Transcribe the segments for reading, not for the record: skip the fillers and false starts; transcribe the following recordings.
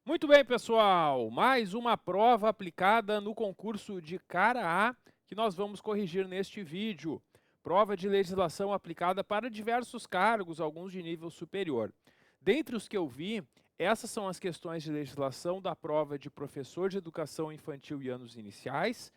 Muito bem, pessoal. Mais uma prova aplicada no concurso de cara A que nós vamos corrigir neste vídeo. Prova de legislação aplicada para diversos cargos, alguns de nível superior. Dentre os que eu vi, essas são as questões de legislação da prova de professor de educação infantil e anos iniciais,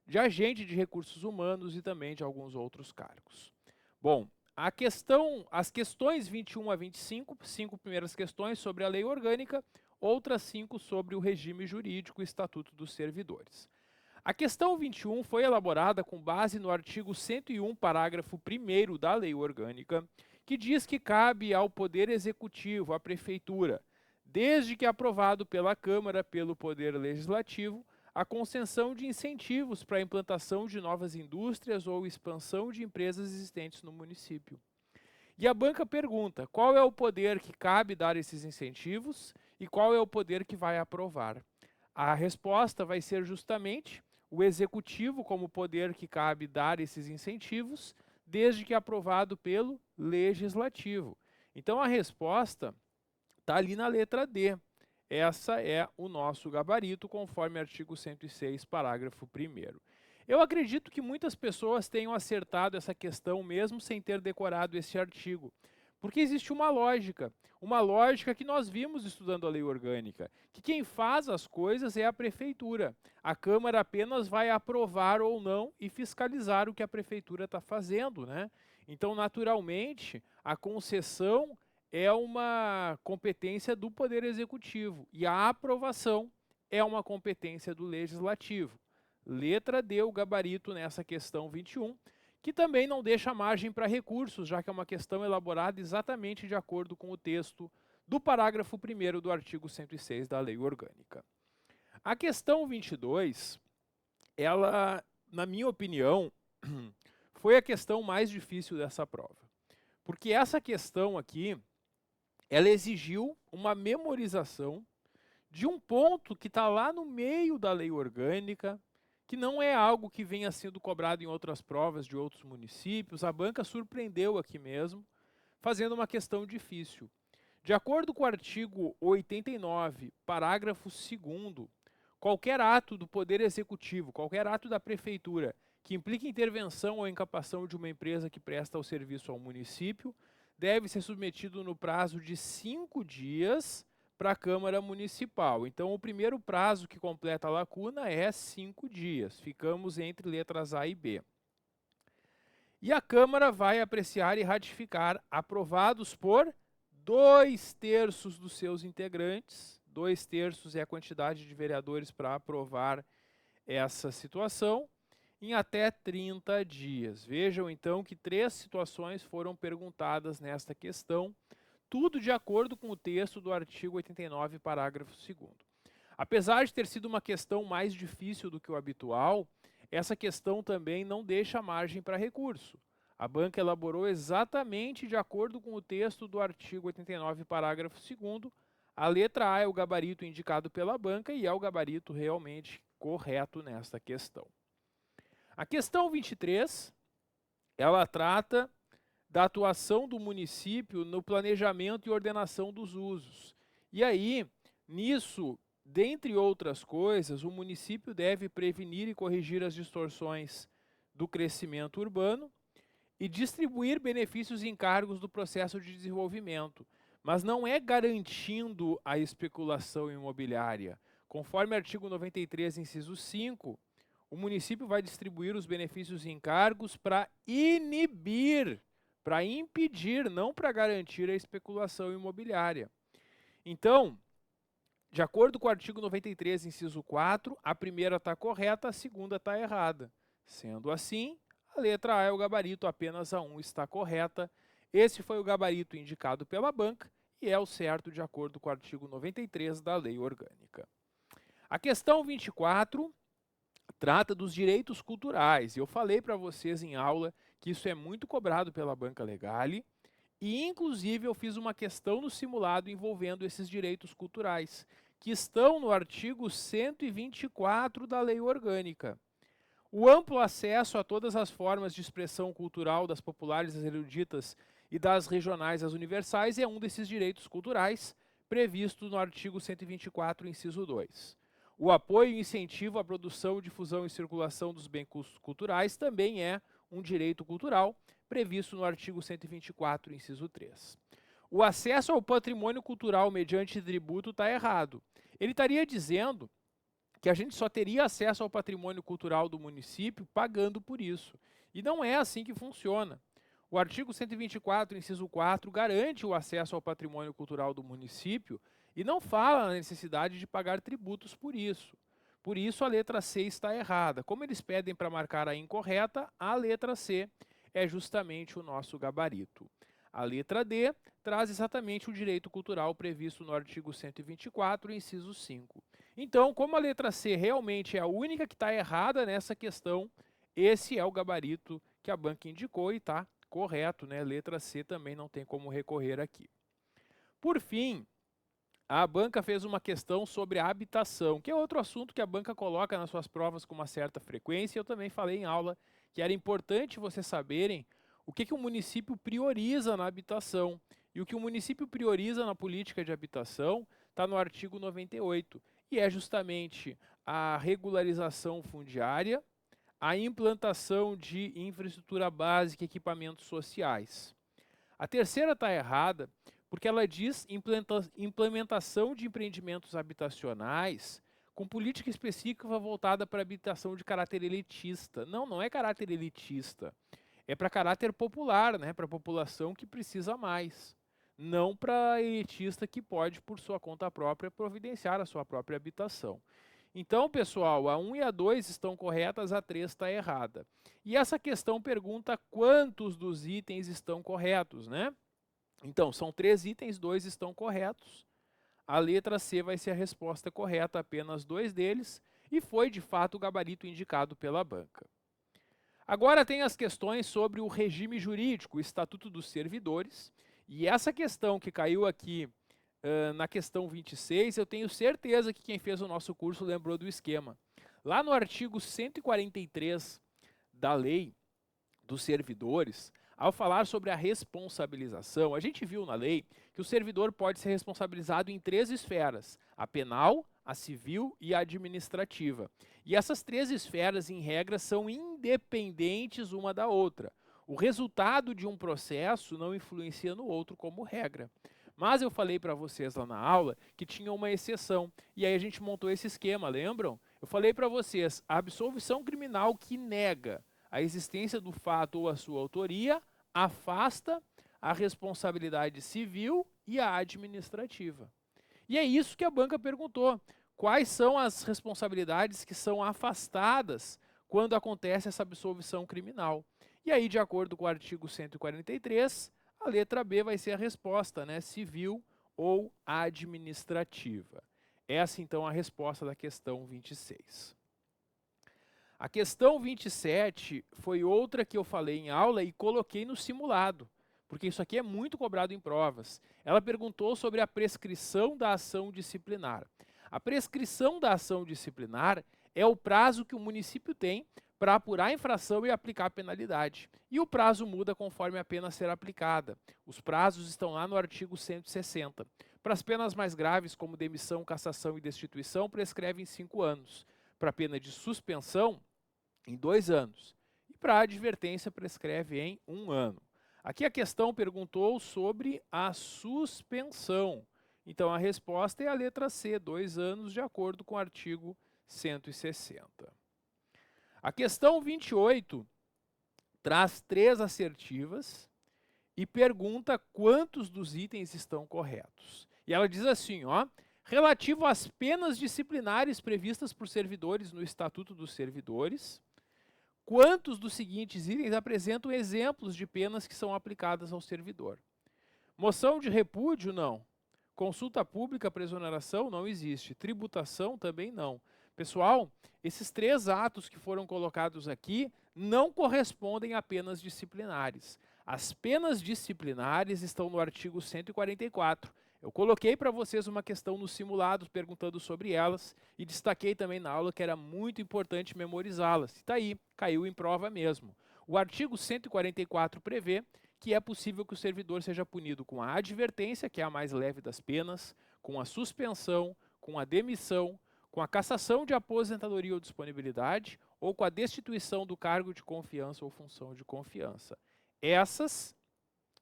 de agente de recursos humanos e também de alguns outros cargos. Bom, as questões 21 a 25, 5 primeiras questões sobre a lei orgânica, outras 5 sobre o regime jurídico e estatuto dos servidores. A questão 21 foi elaborada com base no artigo 101, parágrafo 1º da lei orgânica, que diz que cabe ao Poder Executivo, à Prefeitura, desde que aprovado pela Câmara, pelo Poder Legislativo, a concessão de incentivos para a implantação de novas indústrias ou expansão de empresas existentes no município. E a banca pergunta, qual é o poder que cabe dar esses incentivos e qual é o poder que vai aprovar? A resposta vai ser justamente o executivo como poder que cabe dar esses incentivos, desde que aprovado pelo legislativo. Então a resposta está ali na letra D. Essa é o nosso gabarito, conforme artigo 106, parágrafo 1º. Eu acredito que muitas pessoas tenham acertado essa questão mesmo sem ter decorado esse artigo. Porque existe uma lógica que nós vimos estudando a lei orgânica, que quem faz as coisas é a prefeitura. A Câmara apenas vai aprovar ou não e fiscalizar o que a prefeitura está fazendo, né? Então, naturalmente, a concessão é uma competência do Poder Executivo e a aprovação é uma competência do Legislativo. Letra D, o gabarito nessa questão 21, que também não deixa margem para recursos, já que é uma questão elaborada exatamente de acordo com o texto do parágrafo 1º do artigo 106 da Lei Orgânica. A questão 22, ela, na minha opinião, foi a questão mais difícil dessa prova. Porque essa questão aqui, ela exigiu uma memorização de um ponto que está lá no meio da lei orgânica, que não é algo que venha sendo cobrado em outras provas de outros municípios. A banca surpreendeu aqui mesmo, fazendo uma questão difícil. De acordo com o artigo 89, parágrafo 2º, qualquer ato do Poder Executivo, qualquer ato da Prefeitura que implique intervenção ou incapação de uma empresa que presta o serviço ao município, deve ser submetido no prazo de 5 dias para a Câmara Municipal. Então, o primeiro prazo que completa a lacuna é 5 dias. Ficamos entre letras A e B. E a Câmara vai apreciar e ratificar, aprovados por 2/3 dos seus integrantes. 2/3 é a quantidade de vereadores para aprovar essa situação, em até 30 dias. Vejam, então, que 3 situações foram perguntadas nesta questão, tudo de acordo com o texto do artigo 89, parágrafo 2º. Apesar de ter sido uma questão mais difícil do que o habitual, essa questão também não deixa margem para recurso. A banca elaborou exatamente de acordo com o texto do artigo 89, parágrafo 2º. A letra A é o gabarito indicado pela banca e é o gabarito realmente correto nesta questão. A questão 23, ela trata da atuação do município no planejamento e ordenação dos usos. E aí, nisso, dentre outras coisas, o município deve prevenir e corrigir as distorções do crescimento urbano e distribuir benefícios e encargos do processo de desenvolvimento, mas não é garantindo a especulação imobiliária. Conforme artigo 93, inciso 5, o município vai distribuir os benefícios e encargos para inibir, para impedir, não para garantir a especulação imobiliária. Então, de acordo com o artigo 93, inciso 4, a primeira está correta, a segunda está errada. Sendo assim, a letra A é o gabarito, apenas a 1 está correta. Esse foi o gabarito indicado pela banca e é o certo de acordo com o artigo 93 da Lei Orgânica. A questão 24 trata dos direitos culturais. Eu falei para vocês em aula que isso é muito cobrado pela Banca Legale e, inclusive, eu fiz uma questão no simulado envolvendo esses direitos culturais, que estão no artigo 124 da Lei Orgânica. O amplo acesso a todas as formas de expressão cultural das populares, das eruditas e das regionais às universais é um desses direitos culturais, previsto no artigo 124, inciso 2. O apoio e incentivo à produção, difusão e circulação dos bens culturais também é um direito cultural, previsto no artigo 124, inciso 3. O acesso ao patrimônio cultural mediante tributo está errado. Ele estaria dizendo que a gente só teria acesso ao patrimônio cultural do município pagando por isso. E não é assim que funciona. O artigo 124, inciso 4, garante o acesso ao patrimônio cultural do município e não fala na necessidade de pagar tributos por isso. Por isso, a letra C está errada. Como eles pedem para marcar a incorreta, a letra C é justamente o nosso gabarito. A letra D traz exatamente o direito cultural previsto no artigo 124, inciso 5. Então, como a letra C realmente é a única que está errada nessa questão, esse é o gabarito que a banca indicou e está correto, né? Letra C também não tem como recorrer aqui. Por fim, a banca fez uma questão sobre a habitação, que é outro assunto que a banca coloca nas suas provas com uma certa frequência. Eu também falei em aula que era importante vocês saberem o que o município prioriza na habitação. E o que o município prioriza na política de habitação está no artigo 98, e é justamente a regularização fundiária, a implantação de infraestrutura básica e equipamentos sociais. A terceira está errada, porque ela diz implementação de empreendimentos habitacionais com política específica voltada para habitação de caráter elitista. Não, não é caráter elitista. É para caráter popular, né? Para a população que precisa mais. Não para elitista que pode, por sua conta própria, providenciar a sua própria habitação. Então, pessoal, a 1 e a 2 estão corretas, a 3 está errada. E essa questão pergunta quantos dos itens estão corretos, né? Então, são 3 itens, 2 estão corretos. A letra C vai ser a resposta correta, apenas 2 deles, e foi, de fato, o gabarito indicado pela banca. Agora tem as questões sobre o regime jurídico, o Estatuto dos Servidores, e essa questão que caiu aqui na questão 26, eu tenho certeza que quem fez o nosso curso lembrou do esquema. Lá no artigo 143 da lei dos servidores, ao falar sobre a responsabilização, a gente viu na lei que o servidor pode ser responsabilizado em 3 esferas: a penal, a civil e a administrativa. E essas 3 esferas, em regra, são independentes uma da outra. O resultado de um processo não influencia no outro como regra. Mas eu falei para vocês lá na aula que tinha uma exceção, e aí a gente montou esse esquema, lembram? Eu falei para vocês, a absolvição criminal que nega a existência do fato ou a sua autoria afasta a responsabilidade civil e a administrativa. E é isso que a banca perguntou. Quais são as responsabilidades que são afastadas quando acontece essa absolvição criminal? E aí, de acordo com o artigo 143, a letra B vai ser a resposta, né? Civil ou administrativa. Essa, então, é a resposta da questão 26. A questão 27 foi outra que eu falei em aula e coloquei no simulado, porque isso aqui é muito cobrado em provas. Ela perguntou sobre a prescrição da ação disciplinar. A prescrição da ação disciplinar é o prazo que o município tem para apurar a infração e aplicar a penalidade. E o prazo muda conforme a pena ser aplicada. Os prazos estão lá no artigo 160. Para as penas mais graves, como demissão, cassação e destituição, prescreve em 5 anos. Para a pena de suspensão, em 2 anos. E para a advertência, prescreve em 1 ano. Aqui a questão perguntou sobre a suspensão. Então a resposta é a letra C, 2 anos, de acordo com o artigo 160. A questão 28 traz 3 assertivas e pergunta quantos dos itens estão corretos. E ela diz assim, ó, relativo às penas disciplinares previstas por servidores no Estatuto dos Servidores, quantos dos seguintes itens apresentam exemplos de penas que são aplicadas ao servidor? Moção de repúdio, não. Consulta pública para exoneração, não existe. Tributação, também não. Pessoal, esses 3 atos que foram colocados aqui não correspondem a penas disciplinares. As penas disciplinares estão no artigo 144. Eu coloquei para vocês uma questão no simulado perguntando sobre elas e destaquei também na aula que era muito importante memorizá-las. Está aí, caiu em prova mesmo. O artigo 144 prevê que é possível que o servidor seja punido com a advertência, que é a mais leve das penas, com a suspensão, com a demissão, com a cassação de aposentadoria ou disponibilidade, ou com a destituição do cargo de confiança ou função de confiança. Essas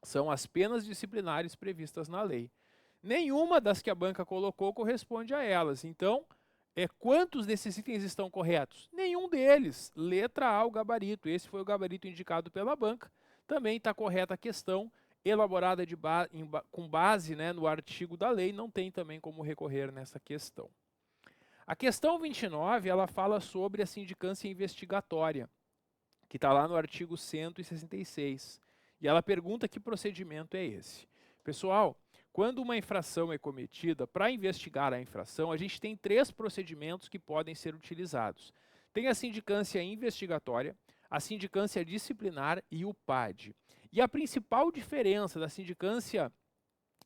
são as penas disciplinares previstas na lei. Nenhuma das que a banca colocou corresponde a elas. Então, quantos desses itens estão corretos? Nenhum deles. Letra A, o gabarito. Esse foi o gabarito indicado pela banca. Também está correta a questão, elaborada com base, né, no artigo da lei, não tem também como recorrer nessa questão. A questão 29, ela fala sobre a sindicância investigatória, que está lá no artigo 166. E ela pergunta que procedimento é esse. Pessoal, quando uma infração é cometida, para investigar a infração, a gente tem 3 procedimentos que podem ser utilizados. Tem a sindicância investigatória, a sindicância disciplinar e o PAD. E a principal diferença da sindicância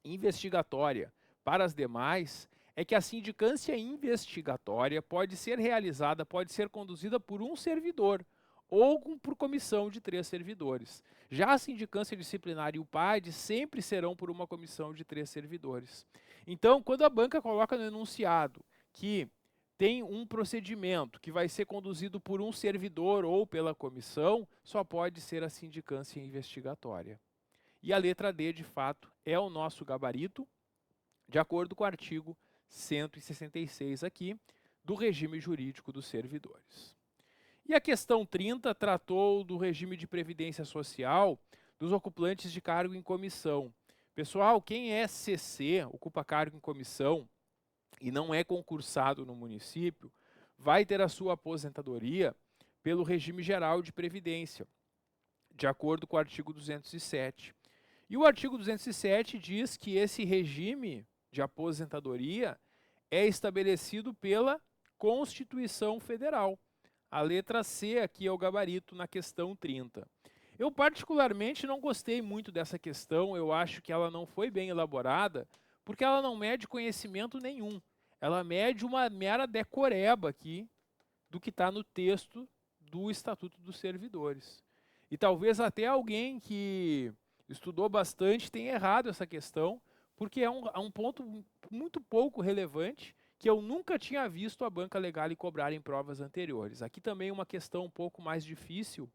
investigatória para as demais é que a sindicância investigatória pode ser realizada, pode ser conduzida por um servidor ou por comissão de 3 servidores. Já a sindicância disciplinar e o PAD sempre serão por uma comissão de 3 servidores. Então, quando a banca coloca no enunciado que tem um procedimento que vai ser conduzido por um servidor ou pela comissão, só pode ser a sindicância investigatória. E a letra D, de fato, é o nosso gabarito, de acordo com o artigo 166 aqui, do regime jurídico dos servidores. E a questão 30 tratou do regime de previdência social dos ocupantes de cargo em comissão. Pessoal, quem é CC, ocupa cargo em comissão, e não é concursado no município, vai ter a sua aposentadoria pelo regime geral de previdência, de acordo com o artigo 207. E o artigo 207 diz que esse regime de aposentadoria é estabelecido pela Constituição Federal. A letra C aqui é o gabarito na questão 30. Eu particularmente não gostei muito dessa questão, eu acho que ela não foi bem elaborada, porque ela não mede conhecimento nenhum. Ela mede uma mera decoreba aqui do que está no texto do Estatuto dos Servidores. E talvez até alguém que estudou bastante tenha errado essa questão, porque é um ponto muito pouco relevante que eu nunca tinha visto a banca legal cobrar em provas anteriores. Aqui também uma questão um pouco mais difícil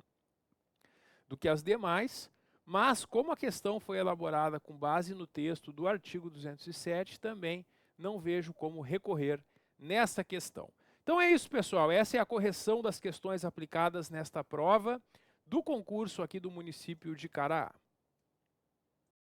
do que as demais, mas como a questão foi elaborada com base no texto do artigo 207, também não vejo como recorrer nessa questão. Então é isso, pessoal. Essa é a correção das questões aplicadas nesta prova do concurso aqui do município de Caraá.